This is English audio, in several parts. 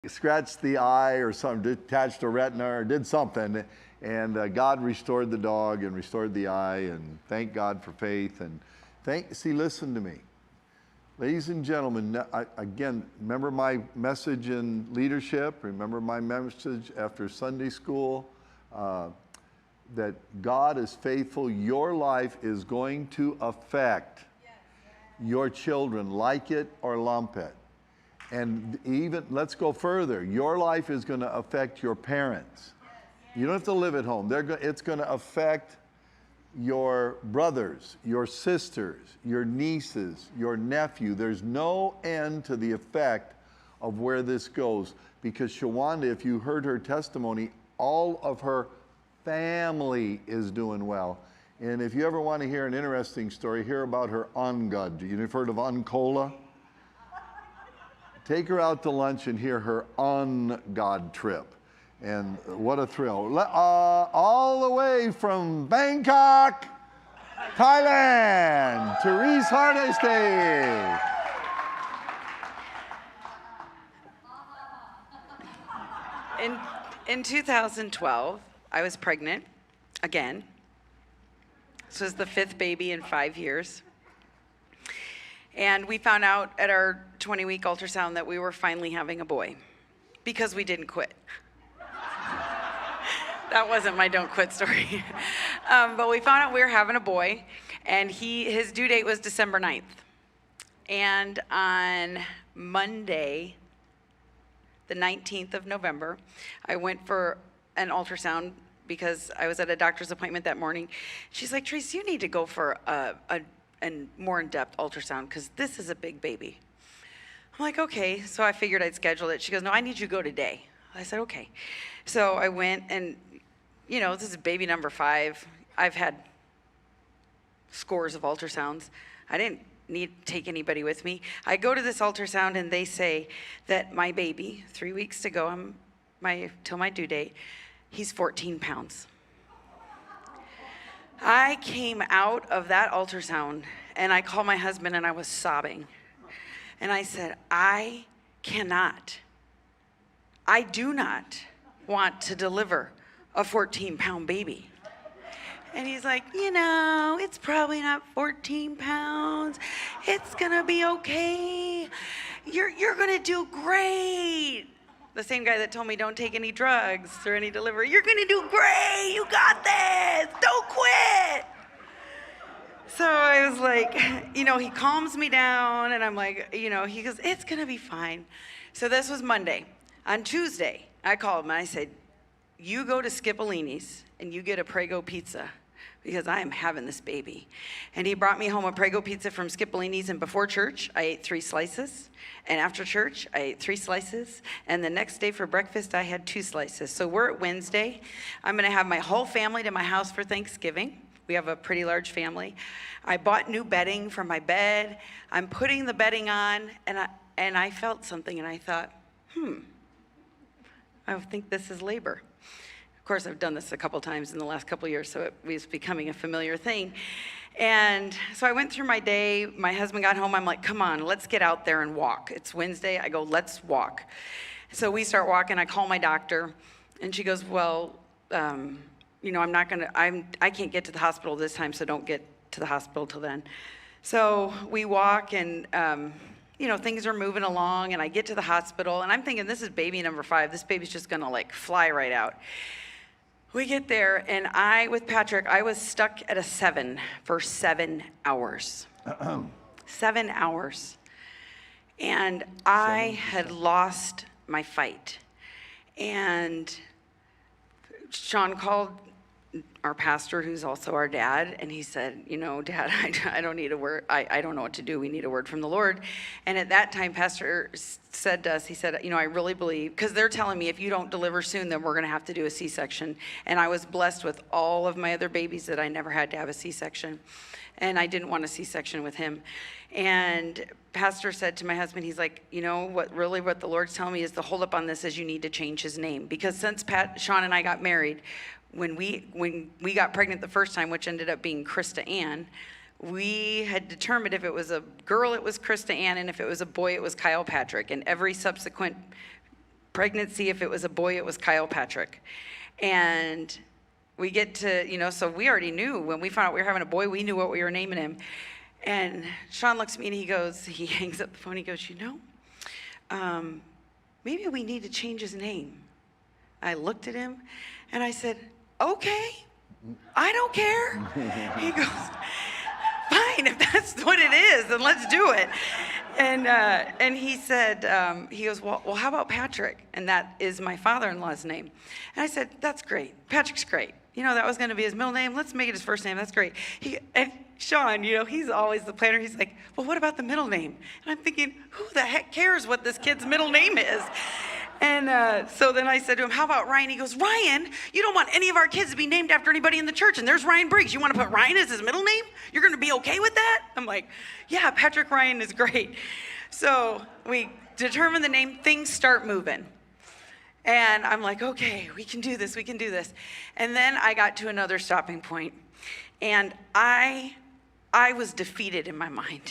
scratched the eye or something, detached a retina or did something, and God restored the dog and restored the eye, and thank God for faith. And listen to me. Ladies and gentlemen, again, remember my message in leadership, remember my message after Sunday school, that God is faithful. Your life is going to affect your children, like it or lump it. And even, let's go further, your life is going to affect your parents. You don't have to live at home. It's going to affect your brothers, your sisters, your nieces, your nephew. There's no end to the effect of where this goes. Because Shawanda, if you heard her testimony, all of her family is doing well. And if you ever want to hear an interesting story, hear about her ungod. You've heard of Uncola? Take her out to lunch and hear her ungod trip. And what a thrill. All the way from Bangkok, Thailand, Therese Hardesty. In 2012, I was pregnant again. This was the 5th baby in 5 years. And we found out at our 20-week ultrasound that we were finally having a boy because we didn't quit. That wasn't my don't quit story. But we found out we were having a boy, and his due date was December 9th. And on Monday, the 19th of November, I went for an ultrasound because I was at a doctor's appointment that morning. She's like, Trace, you need to go for a more in-depth ultrasound because this is a big baby. I'm like, okay. So I figured I'd schedule it. She goes, no, I need you to go today. I said, okay. So I went, and this is baby number 5. I've had scores of ultrasounds. I didn't need to take anybody with me. I go to this ultrasound, and they say that my baby, 3 weeks to go, till my due date, he's 14 pounds. I came out of that ultrasound, and I called my husband, and I was sobbing. And I said, I do not want to deliver a 14-pound baby. And he's like, it's probably not 14 pounds. It's gonna be okay. You're gonna do great. The same guy that told me don't take any drugs or any delivery. You're gonna do great. You got this. Don't quit. So I was like, he calms me down, and I'm like, he goes, it's gonna be fine. So this was Monday. On Tuesday, I called him and I said, you go to Scipollini's and you get a Prego pizza because I am having this baby. And he brought me home a Prego pizza from Scipollini's, and before church, I ate 3 slices. And after church, I ate 3 slices. And the next day for breakfast, I had 2 slices. So we're at Wednesday. I'm gonna have my whole family to my house for Thanksgiving. We have a pretty large family. I bought new bedding for my bed. I'm putting the bedding on, and I felt something, and I thought, I think this is labor. Of course, I've done this a couple times in the last couple years, so it was becoming a familiar thing. And so I went through my day. My husband got home. I'm like, come on, let's get out there and walk. It's Wednesday. I go, let's walk. So we start walking. I call my doctor, and she goes, well, I can't get to the hospital this time, so don't get to the hospital till then. So we walk, and things are moving along, and I get to the hospital, and I'm thinking, this is baby number 5. This baby's just gonna fly right out. We get there, and with Patrick, I was stuck at a 7 for 7 hours. 7 hours. And I had lost my fight. And Sean called our pastor, who's also our dad, and he said, Dad, I don't need a word. I don't know what to do. We need a word from the Lord. And at that time, Pastor said to us, he said, I really believe, because they're telling me if you don't deliver soon, then we're going to have to do a C-section. And I was blessed with all of my other babies that I never had to have a C-section. And I didn't want a C-section with him. And Pastor said to my husband, he's like, what the Lord's telling me is the holdup on this is you need to change his name. Because since Sean and I got married, when we got pregnant the first time, which ended up being Krista Ann, we had determined if it was a girl, it was Krista Ann, and if it was a boy, it was Kyle Patrick. And every subsequent pregnancy, if it was a boy, it was Kyle Patrick. And we get to, so we already knew when we found out we were having a boy, we knew what we were naming him. And Sean looks at me and he hangs up the phone, he goes, maybe we need to change his name. I looked at him and I said, okay, I don't care. He goes, fine, if that's what it is, then let's do it. And he said, he goes, well, how about Patrick? And that is my father-in-law's name. And I said, that's great. Patrick's great. That was going to be his middle name. Let's make it his first name. That's great. And Sean, he's always the planner. He's like, well, what about the middle name? And I'm thinking, who the heck cares what this kid's middle name is? And so then I said to him, how about Ryan? He goes, Ryan, you don't want any of our kids to be named after anybody in the church. And there's Ryan Briggs. You want to put Ryan as his middle name? You're going to be okay with that? I'm like, yeah, Patrick Ryan is great. So we determine the name. Things start moving. And I'm like, okay, we can do this. We can do this. And then I got to another stopping point. And I was defeated in my mind.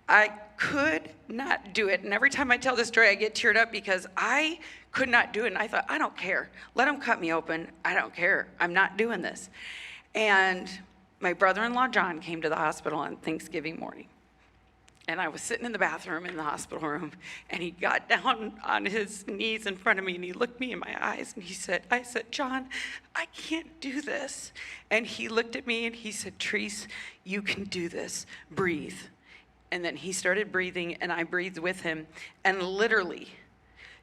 I could not do it. And every time I tell this story, I get teared up because I could not do it. And I thought, I don't care. Let them cut me open. I don't care. I'm not doing this. And my brother-in-law, John, came to the hospital on Thanksgiving morning. And I was sitting in the bathroom in the hospital room, and he got down on his knees in front of me, and he looked me in my eyes, and I said, John, I can't do this. And he looked at me, and he said, Treese, you can do this. Breathe. And then he started breathing, and I breathed with him. And literally,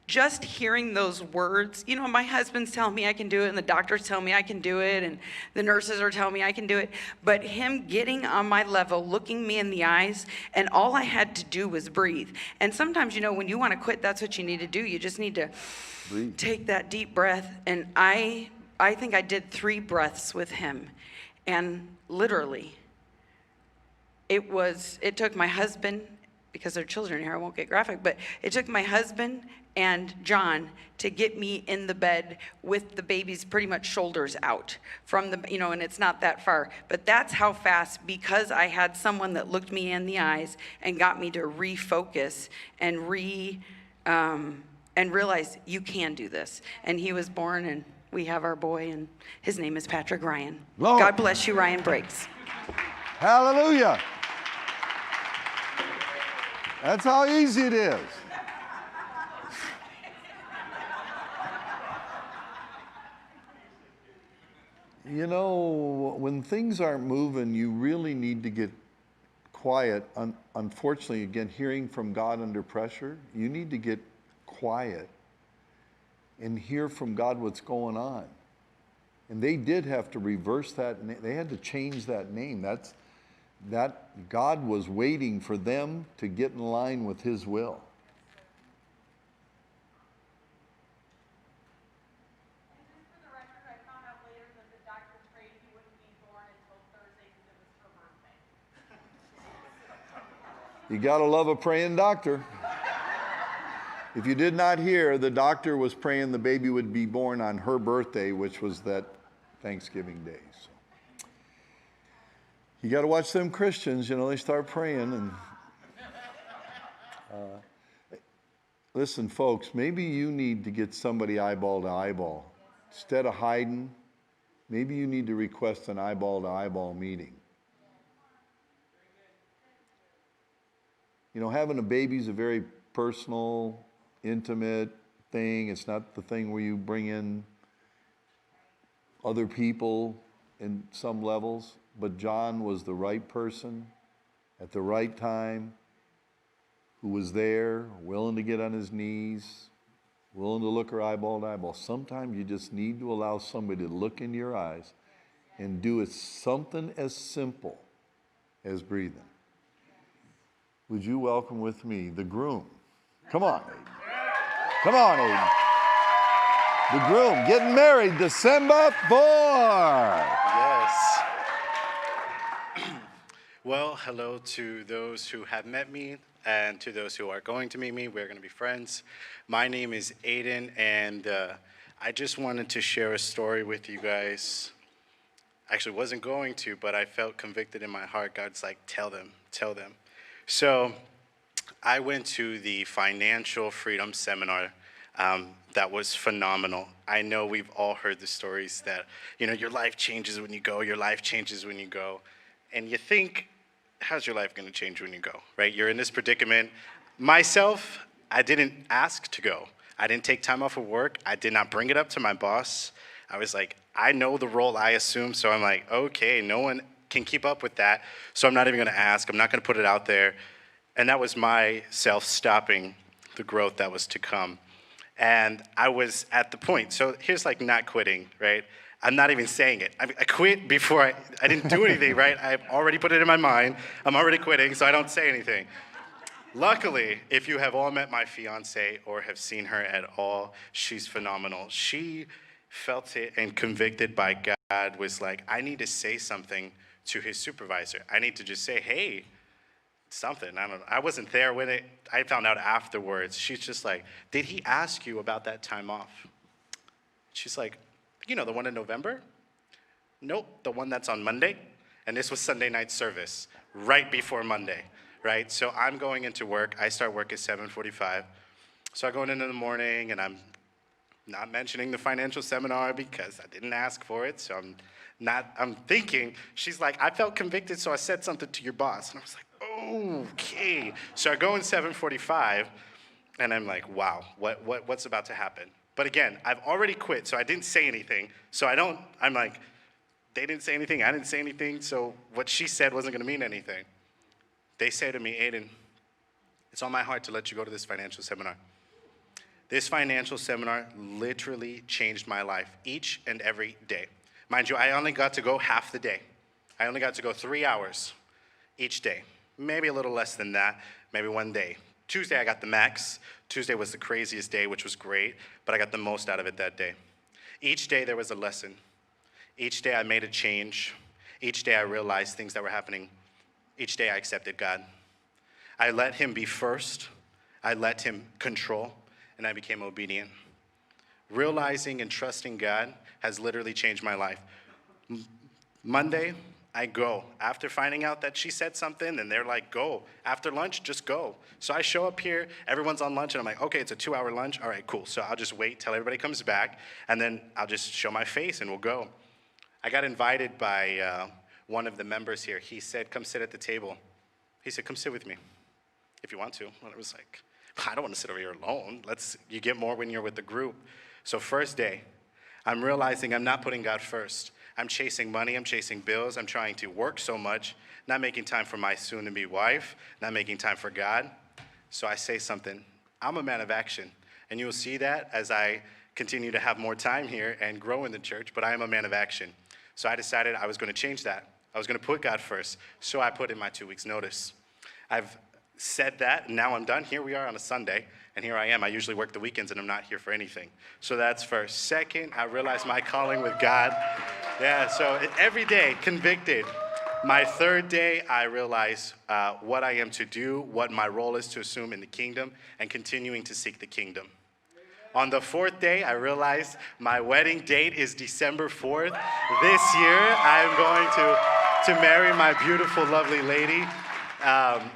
just hearing those words, my husband's telling me I can do it, and the doctors tell me I can do it, and the nurses are telling me I can do it. But him getting on my level, looking me in the eyes, and all I had to do was breathe. And sometimes, when you want to quit, that's what you need to do. You just need to breathe. Take that deep breath. And I think I did 3 breaths with him. And literally, it took my husband, because they're children here, I won't get graphic, but it took my husband and John to get me in the bed with the baby's pretty much shoulders out from the, and it's not that far. But that's how fast, because I had someone that looked me in the eyes and got me to refocus and realize you can do this. And he was born, and we have our boy, and his name is Patrick Ryan. Lord. God bless you, Ryan Briggs. Hallelujah. That's how easy it is. When things aren't moving, you really need to get quiet. Unfortunately, again, hearing from God under pressure, you need to get quiet and hear from God what's going on. And they did have to reverse that. They had to change that name. That God was waiting for them to get in line with His will. You got to love a praying doctor. If you did not hear, the doctor was praying the baby would be born on her birthday, which was that Thanksgiving day. So you got to watch them Christians, they start praying. And listen, folks, maybe you need to get somebody eyeball to eyeball. Instead of hiding, maybe you need to request an eyeball to eyeball meeting. Having a baby is a very personal, intimate thing. It's not the thing where you bring in other people in some levels. But John was the right person at the right time, who was there, willing to get on his knees, willing to look her eyeball to eyeball. Sometimes you just need to allow somebody to look into your eyes and do it something as simple as breathing. Would you welcome with me the groom? Come on, Aiden. Come on, Aiden. The groom getting married December 4. Yes. Well, hello to those who have met me and to those who are going to meet me. We're going to be friends. My name is Aiden, and I just wanted to share a story with you guys. Actually, wasn't going to, but I felt convicted in my heart. God's like, tell them. So I went to the Financial Freedom Seminar that was phenomenal. I know we've all heard the stories that, your life changes when you go, your life changes when you go. And you think, how's your life going to change when you go, right? You're in this predicament. Myself, I didn't ask to go. I didn't take time off of work. I did not bring it up to my boss. I was like, I know the role I assume, so I'm like, okay, no one can keep up with that, so I'm not even going to ask. I'm not going to put it out there. And that was myself stopping the growth that was to come. And I was at the point. So here's like not quitting, right? I'm not even saying it. I quit before I didn't do anything, right? I've already put it in my mind. I'm already quitting, so I don't say anything. Luckily, if you have all met my fiance or have seen her at all, she's phenomenal. She felt it and convicted by God, was like, I need to say something to his supervisor. I need to just say, hey, something. I don't know. I wasn't there with it. I found out afterwards. She's just like, did he ask you about that time off? She's like, the one in November? Nope, the one that's on Monday. And this was Sunday night service, right before Monday, right? So I'm going into work. I start work at 7:45. So I go in the morning, and I'm not mentioning the financial seminar because I didn't ask for it. So I'm thinking, she's like, I felt convicted, so I said something to your boss. And I was like, okay. So I go in 7:45, and I'm like, wow, what's about to happen? But again, I've already quit, so I didn't say anything. So I'm like, they didn't say anything, I didn't say anything, so what she said wasn't gonna mean anything. They say to me, Aiden, it's on my heart to let you go to this financial seminar. This financial seminar literally changed my life each and every day. Mind you, I only got to go half the day. I only got to go 3 hours each day. Maybe a little less than that, maybe one day. Tuesday, I got the max. Tuesday was the craziest day, which was great, but I got the most out of it that day. Each day, there was a lesson. Each day, I made a change. Each day, I realized things that were happening. Each day, I accepted God. I let him be first. I let him control, and I became obedient. Realizing and trusting God has literally changed my life. Monday, I go. After finding out that she said something, and they're like, go. After lunch, just go. So I show up here, everyone's on lunch, and I'm like, okay, it's a 2-hour lunch. All right, cool. So I'll just wait till everybody comes back, and then I'll just show my face, and we'll go. I got invited by one of the members here. He said, come sit at the table. He said, come sit with me if you want to. And I was like, I don't want to sit over here alone. You get more when you're with the group. So first day, I'm realizing I'm not putting God first. I'm chasing money, I'm chasing bills, I'm trying to work so much, not making time for my soon-to-be wife, not making time for God. So I say something. I'm a man of action, and you'll see that as I continue to have more time here and grow in the church, but I am a man of action. So I decided I was going to change that. I was going to put God first, so I put in my 2 weeks notice. I've said that, and now I'm done. Here we are on a Sunday, and here I am. I usually work the weekends, and I'm not here for anything. So that's first. Second, I realized my calling with God. Yeah, so every day, convicted. My third day, I realized what I am to do, what my role is to assume in the kingdom, and continuing to seek the kingdom. On the fourth day, I realized my wedding date is December 4th. This year, I'm going to marry my beautiful, lovely lady.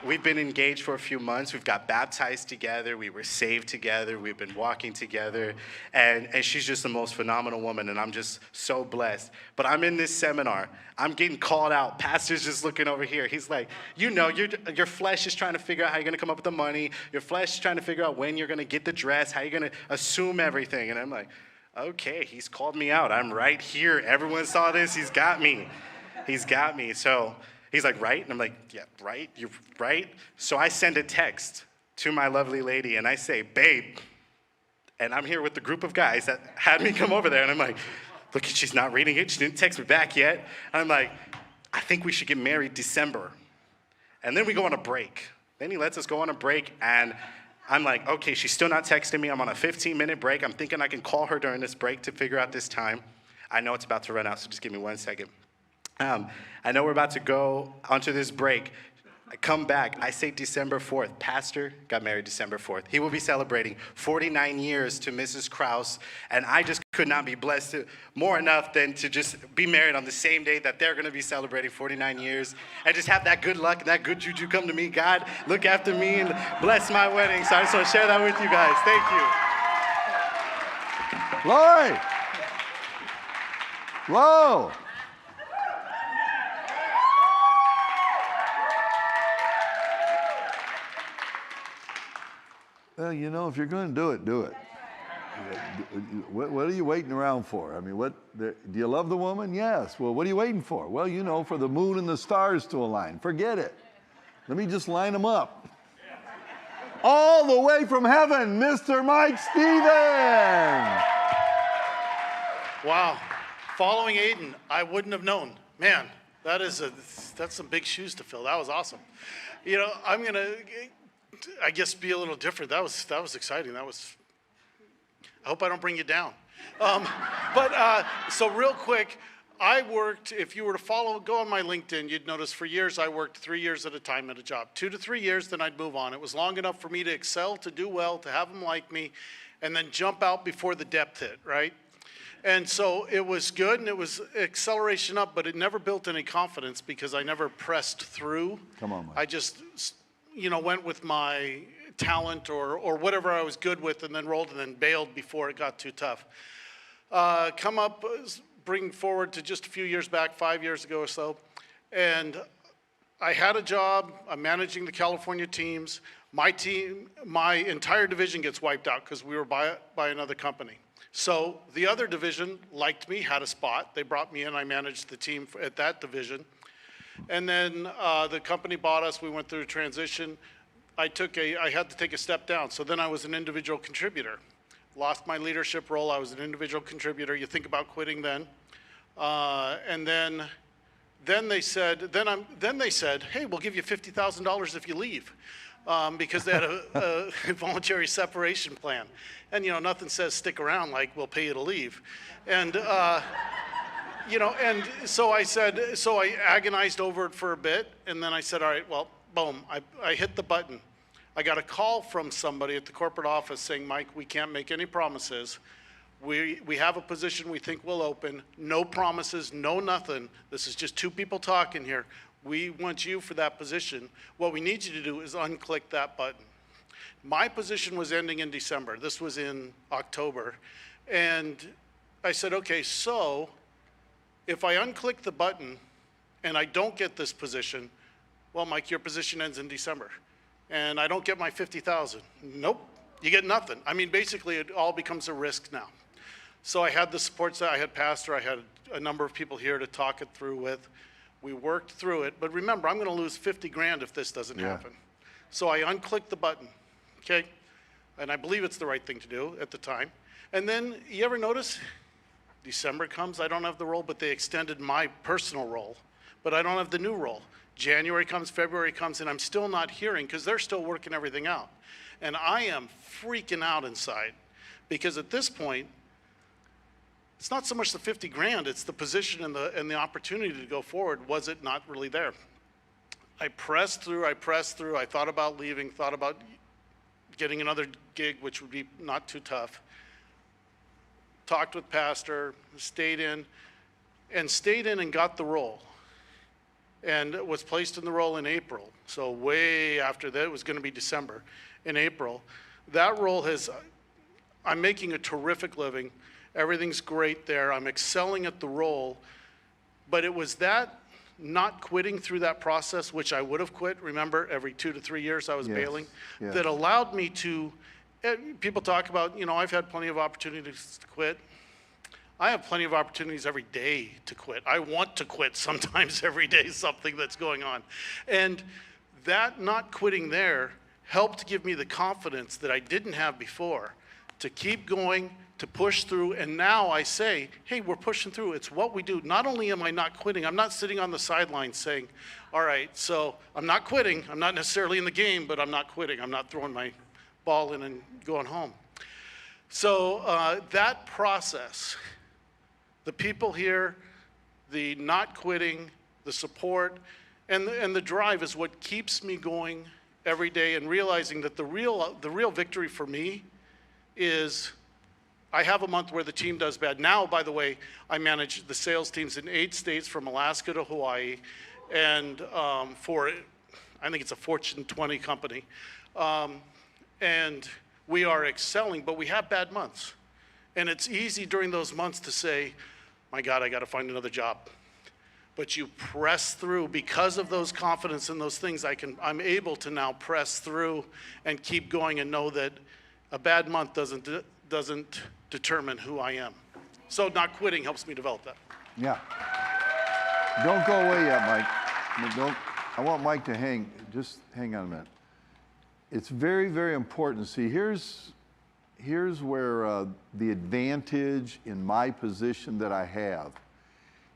We've been engaged for a few months. We've got baptized together. We were saved together. We've been walking together. And she's just the most phenomenal woman, and I'm just so blessed. But I'm in this seminar. I'm getting called out. Pastor's just looking over here. He's like, your flesh is trying to figure out how you're going to come up with the money. Your flesh is trying to figure out when you're going to get the dress, how you're going to assume everything. And I'm like, okay, he's called me out. I'm right here. Everyone saw this. He's got me. He's got me. So he's like, right? And I'm like, yeah, right? You're right? So I send a text to my lovely lady, and I say, babe, and I'm here with the group of guys that had me come over there, and I'm like, look, she's not reading it. She didn't text me back yet. And I'm like, I think we should get married December. And then we go on a break. Then he lets us go on a break, and I'm like, okay, she's still not texting me. I'm on a 15-minute break. I'm thinking I can call her during this break to figure out this time. I know it's about to run out, so just give me 1 second. I know we're about to go onto this break. I come back. I say December 4th. Pastor got married December 4th. He will be celebrating 49 years to Mrs. Krause, and I just could not be blessed more enough than to just be married on the same day that they're going to be celebrating 49 years and just have that good luck and that good juju come to me. God, look after me and bless my wedding. So I just want to share that with you guys. Thank you. Glory. Whoa. Well, you know, if you're going to do it, do it. What are you waiting around for? I mean, do you love the woman? Yes. Well, what are you waiting for? Well, you know, for the moon and the stars to align. Forget it. Let me just line them up. All the way from heaven, Mr. Mike Stevens. Wow. Following Aiden, I wouldn't have known. Man, that's some big shoes to fill. That was awesome. You know, I'm going to, I guess, be a little different. That was exciting. I hope I don't bring you down. So real quick, I worked, if you were to go on my LinkedIn, you'd notice for years I worked 3 years at a time at a job. 2 to 3 years, then I'd move on. It was long enough for me to excel, to do well, to have them like me, and then jump out before the depth hit, right? And so it was good, and it was acceleration up, but it never built any confidence because I never pressed through. Come on, Mike. I just, went with my talent or whatever I was good with, and then rolled and then bailed before it got too tough. Bring forward to just a few years back, 5 years ago or so, and I had a job. I'm managing the California teams. My entire division gets wiped out because we were by another company. So the other division liked me, had a spot. They brought me in. I managed the team at that division. And then the company bought us. We went through a transition. I had to take a step down. So then I was an individual contributor. Lost my leadership role. I was an individual contributor. You think about quitting then. And then they said, hey, we'll give you $50,000 if you leave. Because they had a voluntary separation plan. And, nothing says stick around like we'll pay you to leave. And, and so I agonized over it for a bit. And then I said, all right, well, boom, I hit the button. I got a call from somebody at the corporate office saying, Mike, we can't make any promises. We have a position we think will open. No promises, no nothing. This is just two people talking here. We want you for that position. What we need you to do is unclick that button. My position was ending in December. This was in October. And I said, okay, so if I unclick the button and I don't get this position, well, Mike, your position ends in December. And I don't get my $50,000. Nope, you get nothing. I mean, basically, it all becomes a risk now. So I had the support staff, I had pastor, I had a number of people here to talk it through with. We worked through it, but remember, I'm gonna lose 50 grand if this doesn't happen. So I unclicked the button, okay? And I believe it's the right thing to do at the time. And then, you ever notice, December comes, I don't have the role, but they extended my personal role, but I don't have the new role. January comes, February comes, and I'm still not hearing because they're still working everything out. And I am freaking out inside because at this point, it's not so much the 50 grand, it's the position and the opportunity to go forward. Was it not really there? I pressed through, I thought about leaving, thought about getting another gig, which would be not too tough. Talked with pastor, stayed in and got the role. And was placed in the role in April. So way after that, it was gonna be December. In April, that role I'm making a terrific living. Everything's great there. I'm excelling at the role. But it was that not quitting through that process, which I would have quit, remember, every 2 to 3 years I was bailing, that allowed me to, people talk about, I've had plenty of opportunities to quit. I have plenty of opportunities every day to quit. I want to quit sometimes every day, something that's going on. And that not quitting there helped give me the confidence that I didn't have before to keep going, to push through. And now I say, hey, we're pushing through. It's what we do. Not only am I not quitting, I'm not sitting on the sidelines saying, all right, so I'm not quitting. I'm not necessarily in the game, but I'm not quitting. I'm not throwing my ball in and going home. So that process, the people here, the not quitting, the support, and the drive is what keeps me going every day and realizing that the real victory for me is I have a month where the team does bad. Now, by the way, I manage the sales teams in 8 states from Alaska to Hawaii, and I think it's a Fortune 20 company. And we are excelling, but we have bad months. And it's easy during those months to say, my God, I got to find another job. But you press through because of those confidence and those things. I'm able to now press through and keep going and know that a bad month doesn't determine who I am. So not quitting helps me develop that. Yeah. Don't go away yet, Mike. I want Mike to just hang on a minute. It's very, very important. See, here's where the advantage in my position that I have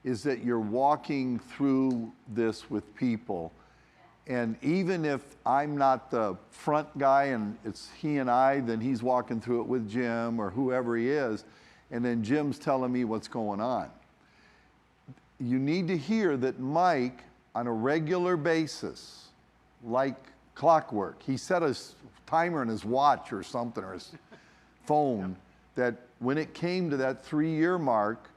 is that you're walking through this with people. And even if I'm not the front guy and it's he and I, then he's walking through it with Jim or whoever he is, and then Jim's telling me what's going on. You need to hear that Mike, on a regular basis, like clockwork, he set a timer in his watch or something, or his phone, that when it came to that 3-year mark,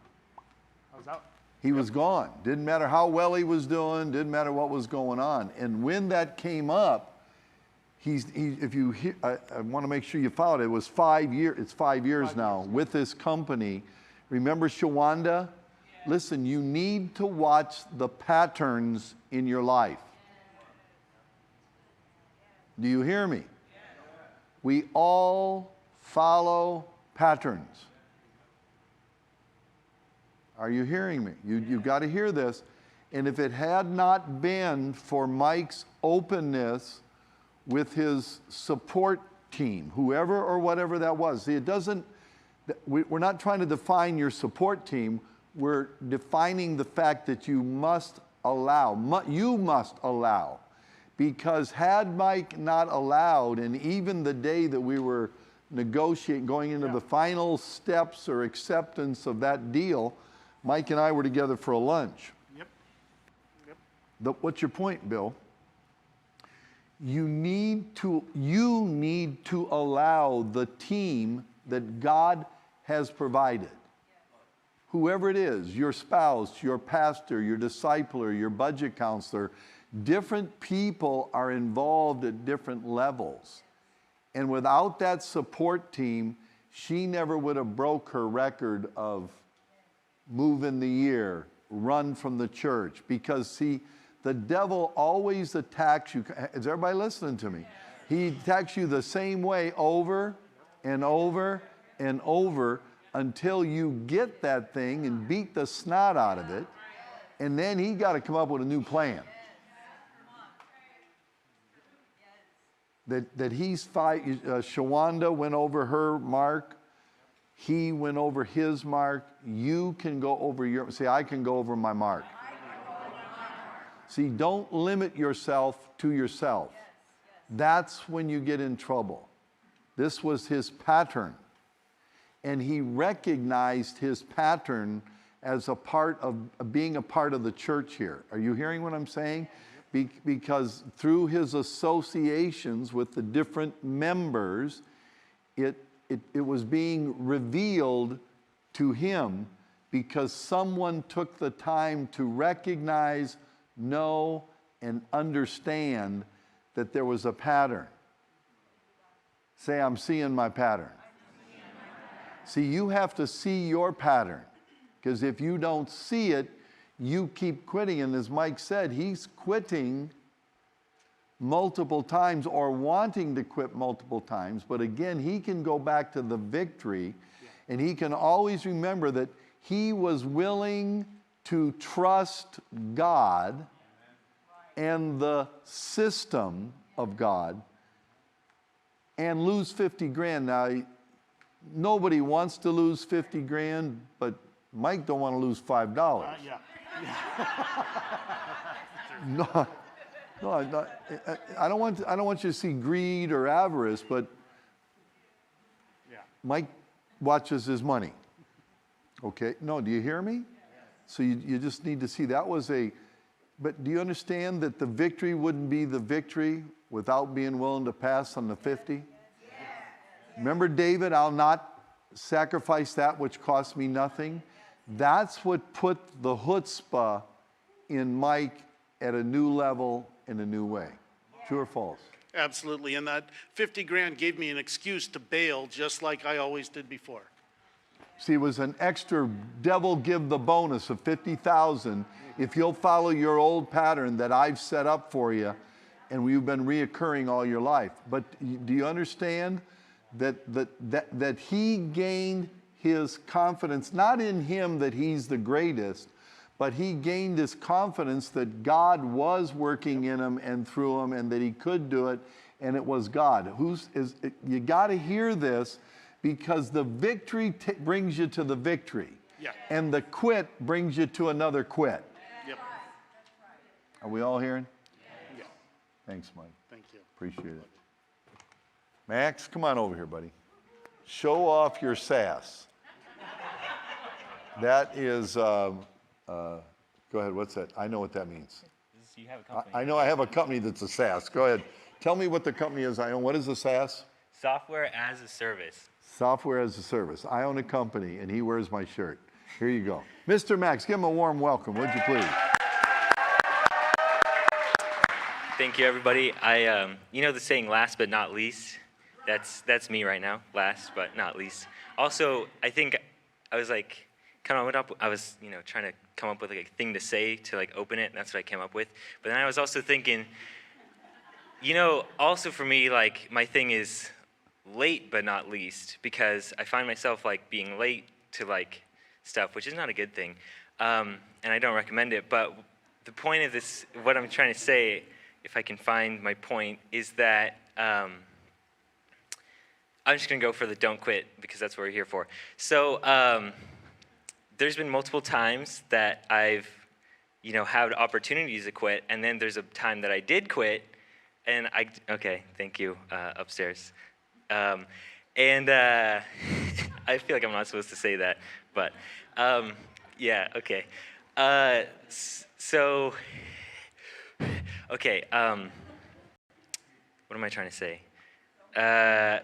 I was out. he was gone. Didn't matter how well he was doing, didn't matter what was going on. And when that came up, I want to make sure you followed it. It was 5 years. It's 5 years now with this company. Remember Shawanda? Listen, you need to watch the patterns in your life. Do you hear me? We all follow patterns. Are you hearing me? You've got to hear this. And if it had not been for Mike's openness with his support team, whoever or whatever that was, see, we're not trying to define your support team. We're defining the fact that you must allow. Because had Mike not allowed, and even the day that we were negotiating, going into the final steps or acceptance of that deal, Mike and I were together for a lunch. Yep. What's your point, Bill? You need to allow the team that God has provided. Whoever it is, your spouse, your pastor, your discipler, your budget counselor, different people are involved at different levels. And without that support team, she never would have broke her record of move in the year, run from the church. Because see, the devil always attacks you. Is everybody listening to me? He attacks you the same way over and over and over until you get that thing and beat the snot out of it. And then he got to come up with a new plan. That he's Shawanda went over her mark. He went over his mark. You can go over your, see, I can go over my mark. See, don't limit yourself to yourself. That's when you get in trouble. This was his pattern. And he recognized his pattern as a part of being a part of the church here. Are you hearing what I'm saying? Because through his associations with the different members, it was being revealed to him because someone took the time to recognize, know, and understand that there was a pattern. Say, I'm seeing my pattern. See, you have to see your pattern, because if you don't see it, you keep quitting. And as Mike said, he's quitting multiple times or wanting to quit multiple times. But again, he can go back to the victory, and he can always remember that he was willing to trust God and the system of God and lose 50 grand. Now, nobody wants to lose 50 grand, but Mike don't want to lose $5. No, I don't want you to see greed or avarice, but Mike watches his money. Okay, no, do you hear me? So you just need to see that was but do you understand that the victory wouldn't be the victory without being willing to pass on the 50? Remember David, I'll not sacrifice that which costs me nothing. That's what put the chutzpah in Mike at a new level in a new way. True or false? Absolutely. And that 50 grand gave me an excuse to bail just like I always did before. See, it was an extra devil give the bonus of 50,000 if you'll follow your old pattern that I've set up for you, and we've been reoccurring all your life. But do you understand that he gained his confidence, not in him that he's the greatest, but he gained his confidence that God was working in him and through him, and that he could do it, and it was God. You got to hear this, because the victory brings you to the victory, Yeah. and the quit brings you to another quit. Yep. Are we all hearing? Yeah. Thanks, Mike. Thank you. Appreciate it. Max, come on over here, buddy. Show off your sass. That is, go ahead, what's that? I know what that means. You have a company. I know I have a company that's a SaaS. Go ahead. Tell me what the company is I own. What is a SaaS? Software as a service. Software as a service. I own a company, and he wears my shirt. Here you go. Mr. Max, give him a warm welcome, would you please? Thank you, everybody. You know the saying, last but not least? That's me right now, last but not least. Also, I think I was like, trying to come up with like a thing to say to like open it, and that's what I came up with. But then I was also thinking, also for me, like my thing is late but not least, because I find myself like being late to like stuff, which is not a good thing, and I don't recommend it. But the point of this, what I'm trying to say, if I can find my point, is that I'm just gonna go for the don't quit, because that's what we're here for. So there's been multiple times that I've had opportunities to quit, and then there's a time that I did quit, and okay, thank you, upstairs. And I feel like I'm not supposed to say that, but yeah, okay. Okay, what am I trying to say?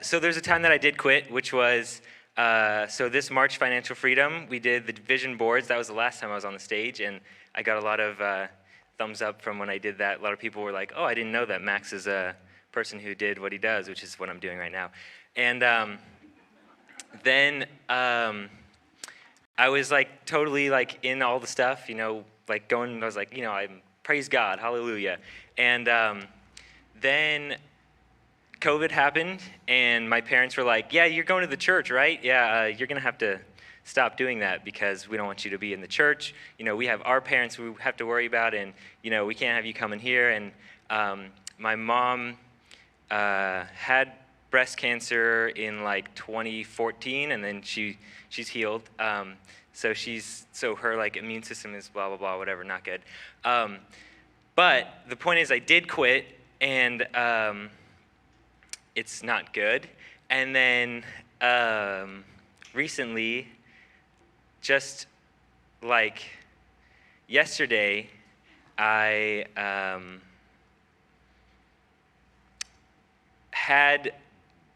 So there's a time that I did quit, which was, so this March Financial Freedom, we did the vision boards. That was the last time I was on the stage, and I got a lot of thumbs up from when I did that. A lot of people were like, oh, I didn't know that Max is a person who did what he does, which is what I'm doing right now. And then I was like totally like in all the stuff, like going, I was like, I'm praise God, hallelujah. And then COVID happened, and my parents were like, yeah, you're going to the church, right? Yeah, you're going to have to stop doing that, because we don't want you to be in the church. We have our parents we have to worry about, and, we can't have you coming here. And my mom had breast cancer in like 2014, and then she's healed. So her like immune system is blah, blah, blah, whatever, not good. But the point is I did quit, and it's not good. And then recently, just like yesterday, I had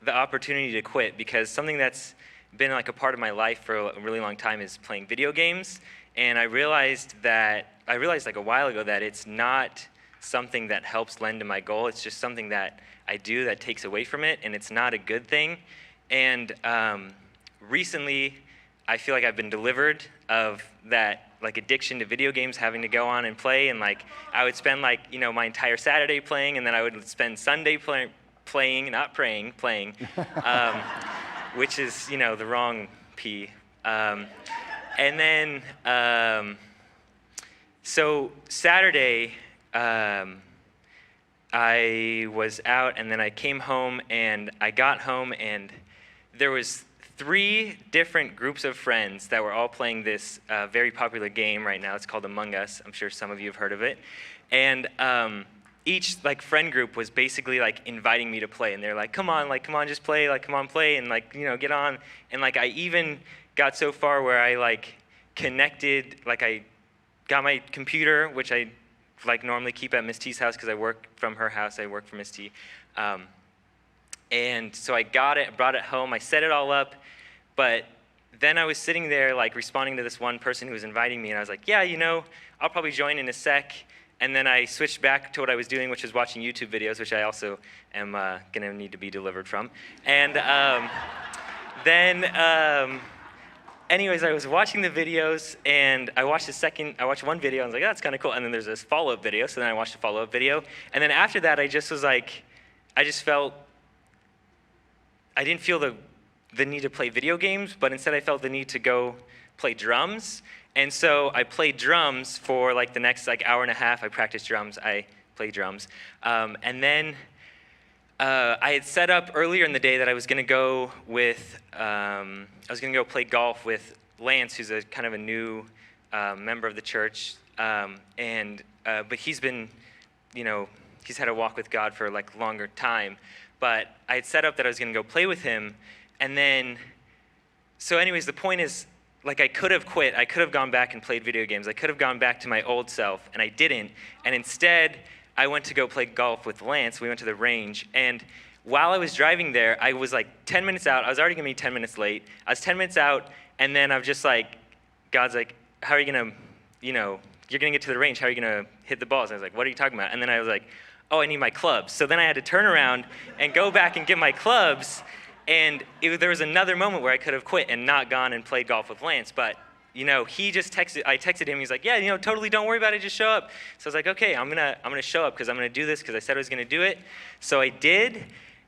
the opportunity to quit, because something that's been like a part of my life for a really long time is playing video games. And I realized like a while ago that it's not something that helps lend to my goal. It's just something that I do that takes away from it, and it's not a good thing. And recently, I feel like I've been delivered of that like addiction to video games, having to go on and play. And like I would spend like my entire Saturday playing, and then I would spend Sunday playing, not praying, playing, which is the wrong P. And then so Saturday, I was out, and then I came home, and I got home, and there was 3 different groups of friends that were all playing this very popular game right now. It's called Among Us. I'm sure some of you have heard of it. And each like friend group was basically like inviting me to play, and they're like, come on, just play, like come on, play, and like get on. And like I even got so far where I like connected, like I got my computer, which I like normally keep at Miss T's house because I work from her house. I work for Miss T. And so I got it, brought it home, I set it all up, but then I was sitting there like responding to this one person who was inviting me, and I was like, yeah, I'll probably join in a sec. And then I switched back to what I was doing, which is watching YouTube videos, which I also am gonna need to be delivered from. And then anyways, I was watching the videos, and I watched one video, and I was like, oh, that's kind of cool. And then there's this follow-up video, so then I watched a follow-up video. And then after that, I just was like, I didn't feel the need to play video games, but instead I felt the need to go play drums. And so I played drums for like the next like hour and a half. I practiced drums, I played drums. And then I had set up earlier in the day that I was gonna go play golf with Lance, who's a kind of a new member of the church. But he's been, he's had a walk with God for like longer time. But I had set up that I was gonna go play with him. And then, so anyways, the point is, like, I could have quit. I could have gone back and played video games. I could have gone back to my old self, and I didn't. And instead, I went to go play golf with Lance. We went to the range. And while I was driving there, I was like 10 minutes out. I was already gonna be 10 minutes late. I was 10 minutes out, and then I'm just like, God's like, how are you gonna, you're gonna get to the range. How are you gonna hit the balls? And I was like, what are you talking about? And then I was like, oh, I need my clubs. So then I had to turn around and go back and get my clubs. And there was another moment where I could have quit and not gone and played golf with Lance, but he just I texted him, he's like, yeah, totally, don't worry about it, just show up. So I was like, okay, I'm gonna show up because I'm gonna do this because I said I was gonna do it. So I did,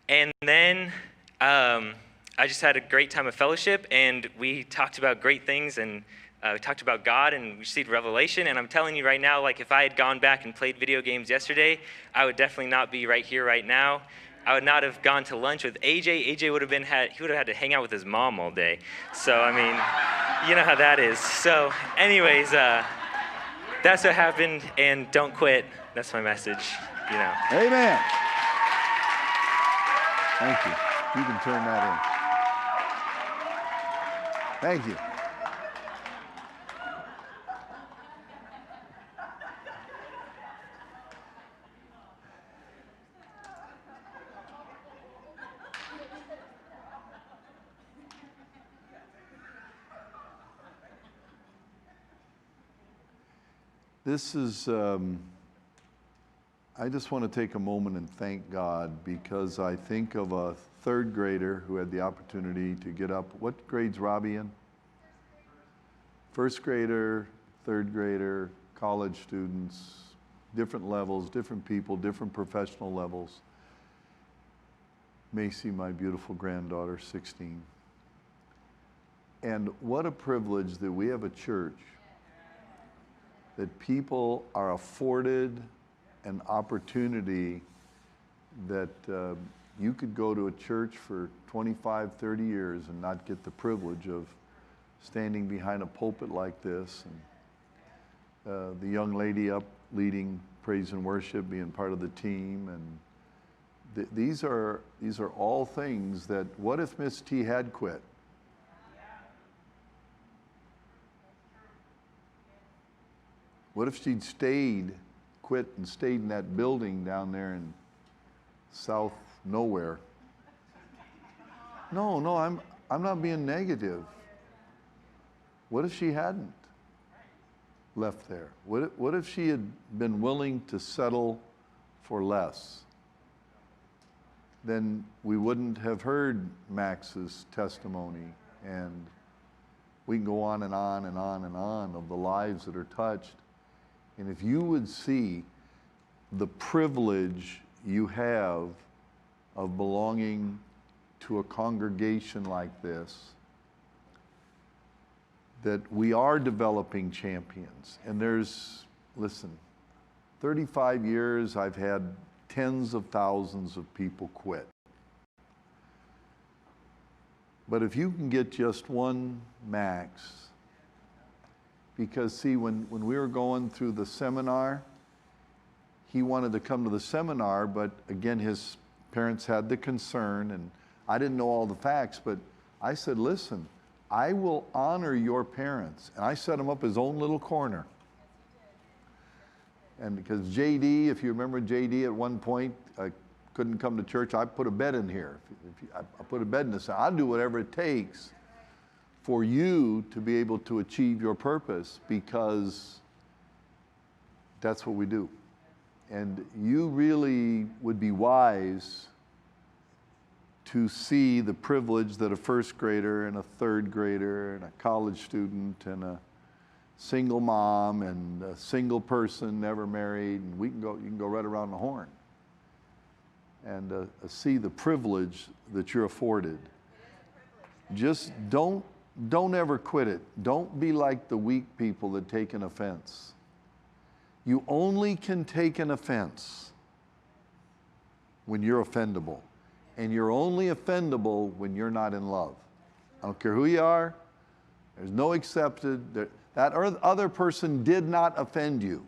and then I just had a great time of fellowship, and we talked about great things, and we talked about God, and we received revelation. And I'm telling you right now, like, if I had gone back and played video games yesterday, I would definitely not be right here right now. I would not have gone to lunch with AJ. AJ would have had to hang out with his mom all day. So, I mean, you know how that is. So, anyways, that's what happened, and don't quit. That's my message, Amen. Thank you. You can turn that in. Thank you. This is, I just want to take a moment and thank God, because I think of a third grader who had the opportunity to get up. What grade's Robbie in? First grader, third grader, college students, different levels, different people, different professional levels. Macy, my beautiful granddaughter, 16. And what a privilege that we have a church that people are afforded an opportunity that you could go to a church for 25, 30 years and not get the privilege of standing behind a pulpit like this, and the young lady up leading praise and worship, being part of the team. And these are all things that, what if Miss T had quit? What if she'd quit and stayed in that building down there in South nowhere? No, I'm not being negative. What if she hadn't left there? What if she had been willing to settle for less? Then we wouldn't have heard Max's testimony, and we can go on and on and on and on of the lives that are touched. And if you would see the privilege you have of belonging to a congregation like this, that we are developing champions. And listen, 35 years I've had tens of thousands of people quit. But if you can get just one Max, because see, when we were going through the seminar, he wanted to come to the seminar, but again, his parents had the concern, and I didn't know all the facts, but I said, listen, I will honor your parents. And I set him up his own little corner. And because JD, if you remember JD at one point, couldn't come to church, I put a bed in here. I put a bed in this. I'll do whatever it takes for you to be able to achieve your purpose, because that's what we do. And you really would be wise to see the privilege that a first grader and a third grader and a college student and a single mom and a single person never married, and you can go right around the horn and see the privilege that you're afforded. Just don't ever quit it. Don't be like the weak people that take an offense. You only can take an offense when you're offendable. And you're only offendable when you're not in love. I don't care who you are. There's no accepted. That other person did not offend you.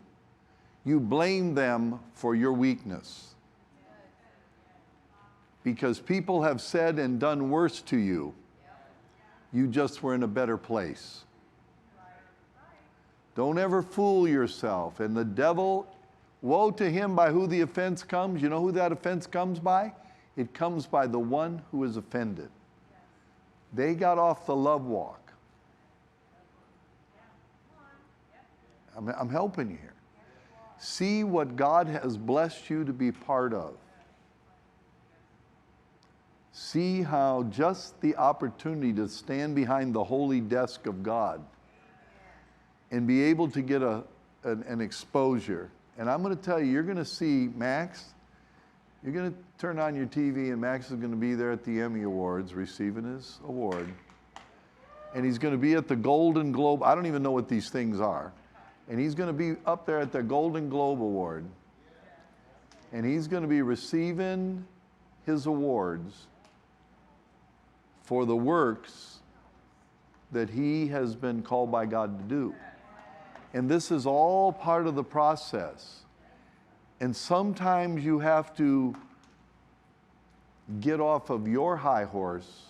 You blame them for your weakness. Because people have said and done worse to you. You just were in a better place. Don't ever fool yourself. And the devil, woe to him by who the offense comes. You know who that offense comes by? It comes by the one who is offended. They got off the love walk. I'm helping you here. See what God has blessed you to be part of. See how just the opportunity to stand behind the holy desk of God and be able to get an exposure. And I'm going to tell you, you're going to see Max. You're going to turn on your TV and Max is going to be there at the Emmy Awards receiving his award. And he's going to be at the Golden Globe. I don't even know what these things are. And he's going to be up there at the Golden Globe Award. And he's going to be receiving his awards for the works that he has been called by God to do. And this is all part of the process. And sometimes you have to get off of your high horse.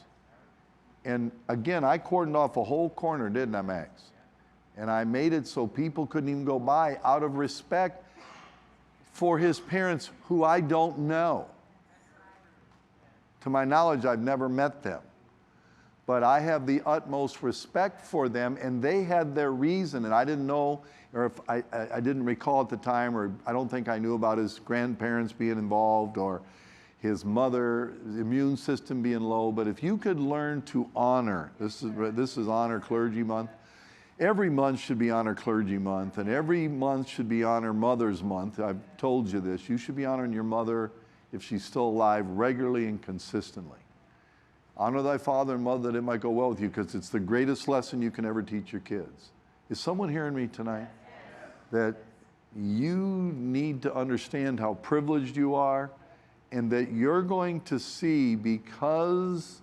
And again, I cordoned off a whole corner, didn't I, Max? And I made it so people couldn't even go by out of respect for his parents, who I don't know. To my knowledge, I've never met them. But I have the utmost respect for them, and they had their reason, and I didn't know, or if I didn't recall at the time, or I don't think I knew about his grandparents being involved, or his mother, the immune system being low. But if you could learn to honor, this is Honor Clergy Month. Every month should be Honor Clergy Month, and every month should be Honor Mother's Month. I've told you this. You should be honoring your mother, if she's still alive, regularly and consistently. Honor thy father and mother that it might go well with you, because it's the greatest lesson you can ever teach your kids. Is someone hearing me tonight? That you need to understand how privileged you are, and that you're going to see, because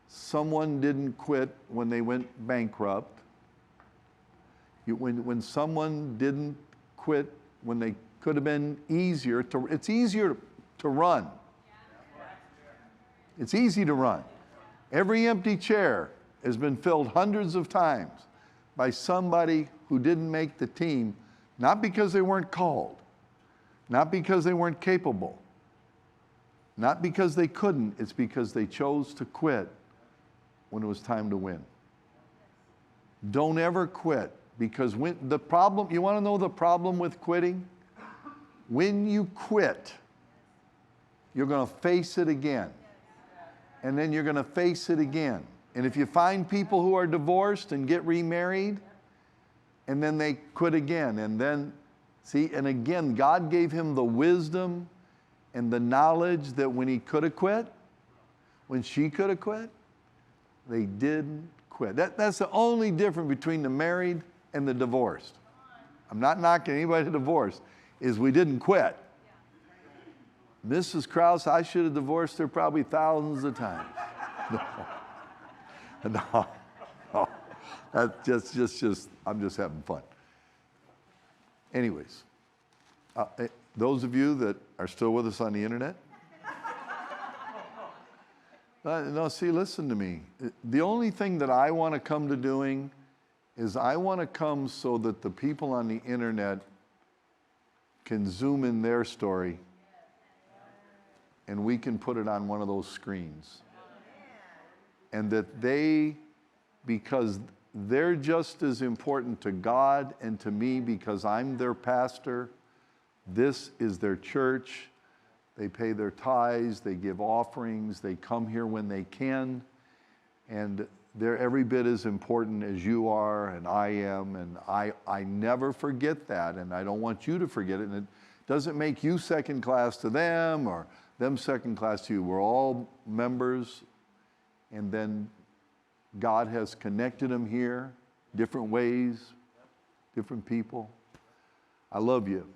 someone didn't quit when they went bankrupt, when someone didn't quit when they could have been easier to, it's easier to run. It's easy to run. Every empty chair has been filled hundreds of times by somebody who didn't make the team, not because they weren't called, not because they weren't capable, not because they couldn't, it's because they chose to quit when it was time to win. Don't ever quit, because when the problem, you want to know the problem with quitting? When you quit, you're going to face it again. And then you're going to face it again. And if you find people who are divorced and get remarried, and then they quit again, and then, see, and again, God gave him the wisdom and the knowledge that when he could have quit, when she could have quit, they didn't quit. That's the only difference between the married and the divorced. I'm not knocking anybody divorced, is we didn't quit. Mrs. Krause, I should have divorced her probably thousands of times. No. That's just, I'm just having fun. Anyways, those of you that are still with us on the internet, no, see, listen to me. The only thing that I want to come to doing is I want to come so that the people on the internet can zoom in their story and we can put it on one of those screens. And that they, because they're just as important to God and to me because I'm their pastor, this is their church, They pay their tithes, they give offerings, they come here when they can, and they're every bit as important as you are and I am, and I never forget that, and I don't want you to forget it, and it doesn't make you second class to them or them second class to you. We're all members, and then God has connected them here, different ways, different people. I love you.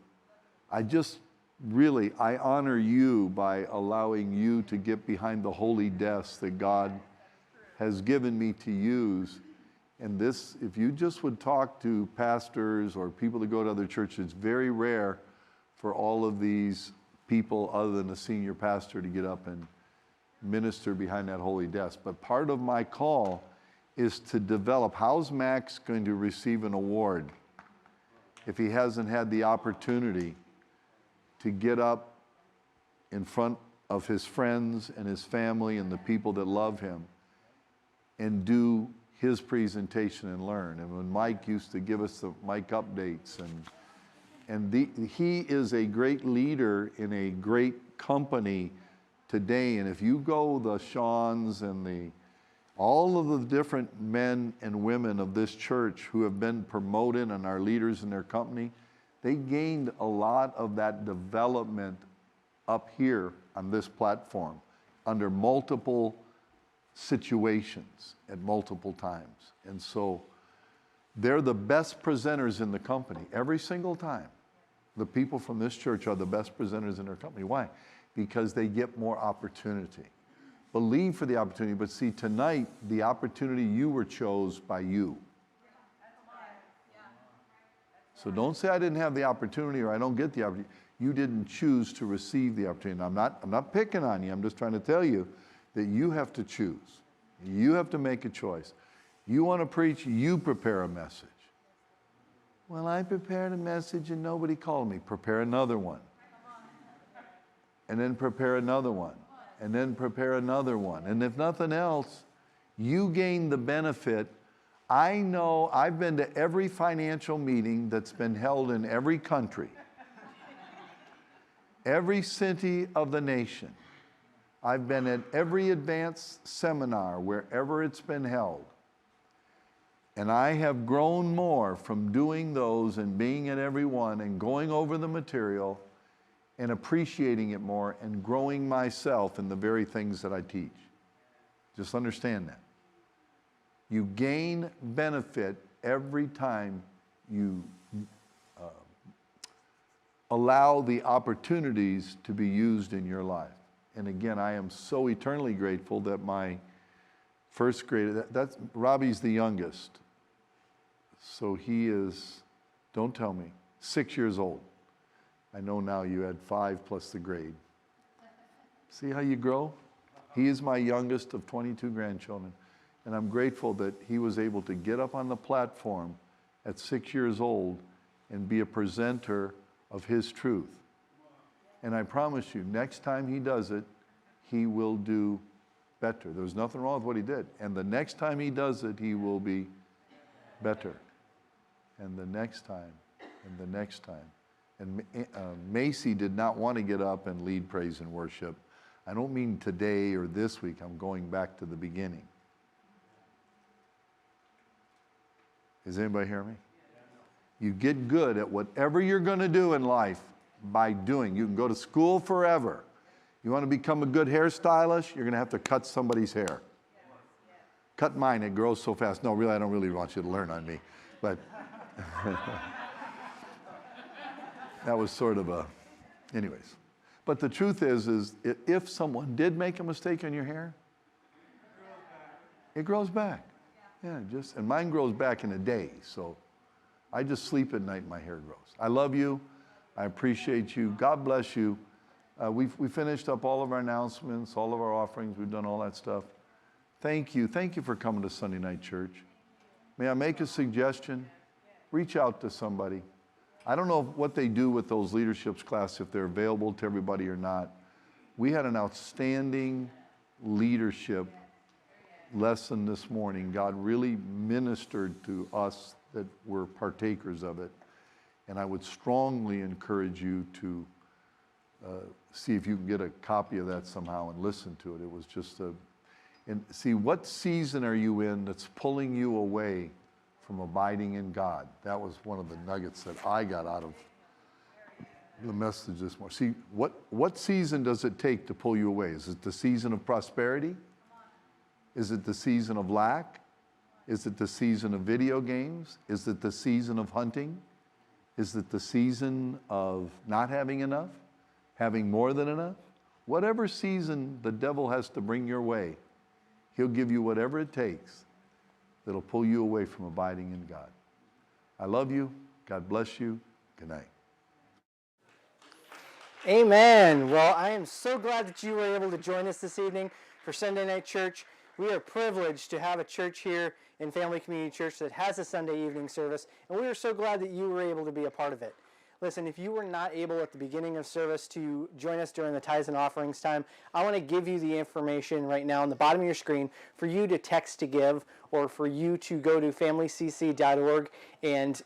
I honor you by allowing you to get behind the holy desk that God has given me to use. And this, if you just would talk to pastors or people that go to other churches, it's very rare for all of these people other than a senior pastor to get up and minister behind that holy desk. But part of my call is to develop. How's Max going to receive an award if he hasn't had the opportunity to get up in front of his friends and his family and the people that love him and do his presentation and learn? And when Mike used to give us the Mike updates, he is a great leader in a great company today. And if you go the Sean's and all of the different men and women of this church who have been promoted and are leaders in their company, they gained a lot of that development up here on this platform under multiple situations at multiple times. And so they're the best presenters in the company every single time. The people from this church are the best presenters in their company. Why? Because they get more opportunity. Believe for the opportunity, but see, tonight, the opportunity you were chose by you. So don't say I didn't have the opportunity or I don't get the opportunity. You didn't choose to receive the opportunity. And I'm not picking on you. I'm just trying to tell you that you have to choose. You have to make a choice. You want to preach, you prepare a message. Well, I prepared a message and nobody called me. Prepare another one. And then prepare another one. And then prepare another one. And if nothing else, you gain the benefit. I know I've been to every financial meeting that's been held in every country, every city of the nation. I've been at every advanced seminar wherever it's been held. And I have grown more from doing those and being at every one and going over the material and appreciating it more and growing myself in the very things that I teach. Just understand that. You gain benefit every time you allow the opportunities to be used in your life. And again, I am so eternally grateful that my first grade, that's Robbie's the youngest. So he is, don't tell me, 6 years old. I know now you had 5 plus the grade. See how you grow? He is my youngest of 22 grandchildren. And I'm grateful that he was able to get up on the platform at 6 years old and be a presenter of his truth. And I promise you, next time he does it, he will do better. There's nothing wrong with what he did. And the next time he does it, he will be better. And the next time, and the next time. And Macy did not want to get up and lead praise and worship. I don't mean today or this week. I'm going back to the beginning. Does anybody hear me? You get good at whatever you're going to do in life by doing. You can go to school forever. You want to become a good hairstylist, you're going to have to cut somebody's hair. Cut mine, it grows so fast. No, really, I don't really want you to learn on me. But that was sort of anyways. But the truth is if someone did make a mistake on your hair, it grows back. Yeah, and mine grows back in a day. So I just sleep at night and my hair grows. I love you. I appreciate you. God bless you. We finished up all of our announcements, all of our offerings. We've done all that stuff. Thank you. Thank you for coming to Sunday Night Church. May I make a suggestion? Reach out to somebody. I don't know what they do with those leaderships class, if they're available to everybody or not. We had an outstanding leadership lesson this morning. God really ministered to us that were partakers of it. And I would strongly encourage you to see if you can get a copy of that somehow and listen to it. It was just and see, what season are you in that's pulling you away from abiding in God? That was one of the nuggets that I got out of the message this morning. See, what season does it take to pull you away? Is it the season of prosperity? Is it the season of lack? Is it the season of video games? Is it the season of hunting? Is it the season of not having enough? Having more than enough? Whatever season the devil has to bring your way, he'll give you whatever it takes that'll pull you away from abiding in God. I love you. God bless you. Good night. Amen. Well, I am so glad that you were able to join us this evening for Sunday Night Church. We are privileged to have a church here in Family Community Church that has a Sunday evening service, and we are so glad that you were able to be a part of it. Listen, if you were not able at the beginning of service to join us during the tithes and offerings time, I want to give you the information right now on the bottom of your screen for you to text to give, or for you to go to familycc.org and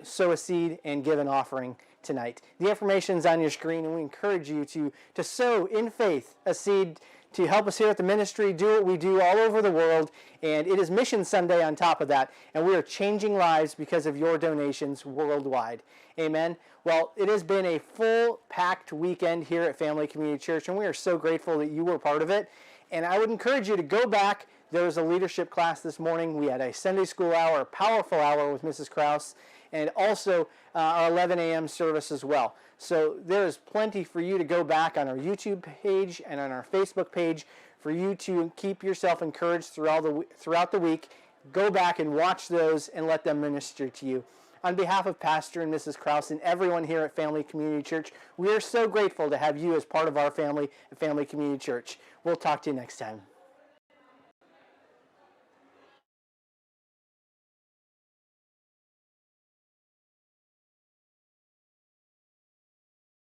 sow a seed and give an offering tonight. The information is on your screen, and we encourage you to sow in faith a seed to help us here at the ministry do what we do all over the world. And it is Mission Sunday on top of that, and we are changing lives because of your donations worldwide. Amen. Well, it has been a full packed weekend here at Family Community Church, and we are so grateful that you were part of it. And I would encourage you to go back. There was a leadership class this morning. We had a Sunday school hour, a powerful hour with Mrs. Krause, and also our 11 a.m. service as well. So there is plenty for you to go back on our YouTube page and on our Facebook page for you to keep yourself encouraged throughout the week. Go back and watch those and let them minister to you. On behalf of Pastor and Mrs. Krause and everyone here at Family Community Church, we are so grateful to have you as part of our family at Family Community Church. We'll talk to you next time.